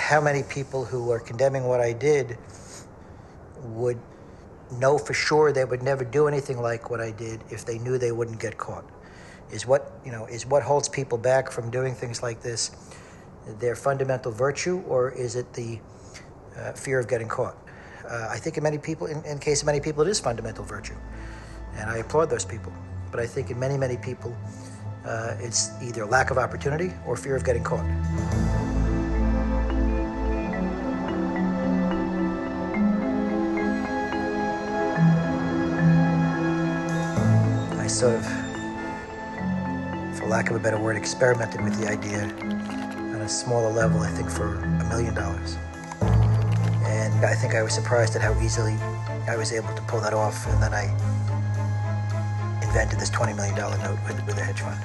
how many people who are condemning what I did would know for sure they would never do anything like what I did if they knew they wouldn't get caught. Is what holds people back from doing things like this their fundamental virtue, or is it the fear of getting caught? I think in many people, in case of many people, it is fundamental virtue, and I applaud those people. But I think in many, many people, it's either lack of opportunity or fear of getting caught. I sort of, for lack of a better word, experimented with the idea on a smaller level, I think for $1 million. And I think I was surprised at how easily I was able to pull that off, and then I invented this $20 million note with a hedge fund.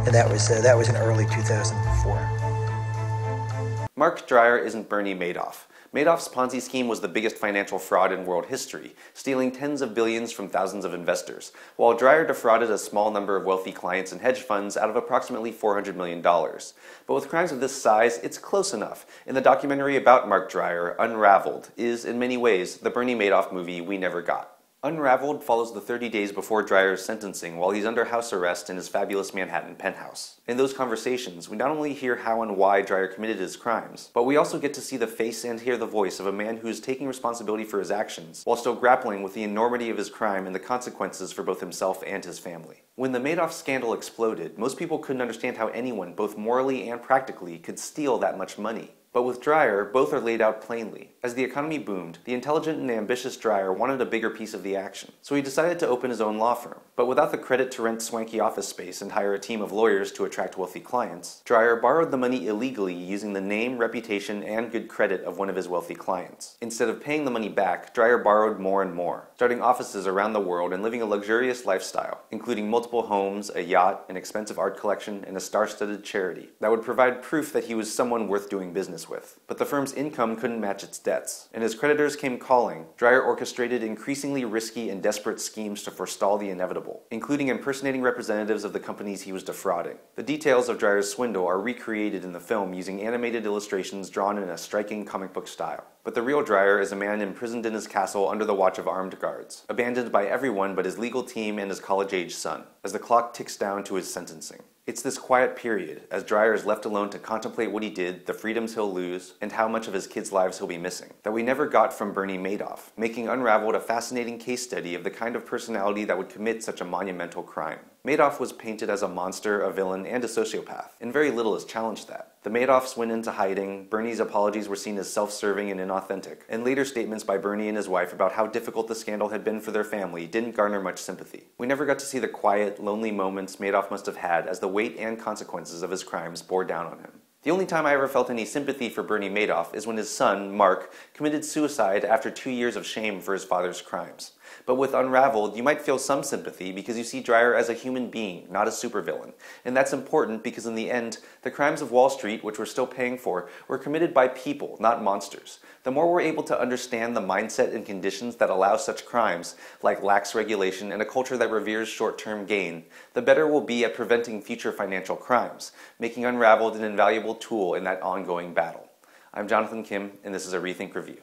And that was in early 2004. Marc Dreier isn't Bernie Madoff. Madoff's Ponzi scheme was the biggest financial fraud in world history, stealing tens of billions from thousands of investors, while Dreier defrauded a small number of wealthy clients and hedge funds out of approximately $400 million. But with crimes of this size, it's close enough, and the documentary about Marc Dreier, Unraveled, is, in many ways, the Bernie Madoff movie we never got. Unraveled follows the 30 days before Dreier's sentencing while he's under house arrest in his fabulous Manhattan penthouse. In those conversations, we not only hear how and why Dreier committed his crimes, but we also get to see the face and hear the voice of a man who is taking responsibility for his actions while still grappling with the enormity of his crime and the consequences for both himself and his family. When the Madoff scandal exploded, most people couldn't understand how anyone, both morally and practically, could steal that much money. But with Dreier, both are laid out plainly. As the economy boomed, the intelligent and ambitious Dreier wanted a bigger piece of the action, so he decided to open his own law firm. But without the credit to rent swanky office space and hire a team of lawyers to attract wealthy clients, Dreier borrowed the money illegally using the name, reputation, and good credit of one of his wealthy clients. Instead of paying the money back, Dreier borrowed more and more, starting offices around the world and living a luxurious lifestyle, including multiple homes, a yacht, an expensive art collection, and a star-studded charity that would provide proof that he was someone worth doing business with. But the firm's income couldn't match its debts, and as creditors came calling, Dreier orchestrated increasingly risky and desperate schemes to forestall the inevitable, including impersonating representatives of the companies he was defrauding. The details of Dreier's swindle are recreated in the film using animated illustrations drawn in a striking comic book style. But the real Dreier is a man imprisoned in his castle under the watch of armed guards, abandoned by everyone but his legal team and his college-age son, as the clock ticks down to his sentencing. It's this quiet period, as Dreier is left alone to contemplate what he did, the freedoms he'll lose, and how much of his kids' lives he'll be missing, that we never got from Bernie Madoff, making Unraveled a fascinating case study of the kind of personality that would commit such a monumental crime. Madoff was painted as a monster, a villain, and a sociopath, and very little has challenged that. The Madoffs went into hiding, Bernie's apologies were seen as self-serving and inauthentic, and later statements by Bernie and his wife about how difficult the scandal had been for their family didn't garner much sympathy. We never got to see the quiet, lonely moments Madoff must have had as the weight and consequences of his crimes bore down on him. The only time I ever felt any sympathy for Bernie Madoff is when his son, Marc, committed suicide after 2 years of shame for his father's crimes. But with Unraveled, you might feel some sympathy because you see Dreier as a human being, not a supervillain. And that's important because in the end, the crimes of Wall Street, which we're still paying for, were committed by people, not monsters. The more we're able to understand the mindset and conditions that allow such crimes, like lax regulation and a culture that reveres short-term gain, the better we'll be at preventing future financial crimes, making Unraveled an invaluable tool in that ongoing battle. I'm Jonathan Kim, and this is a ReThink Review.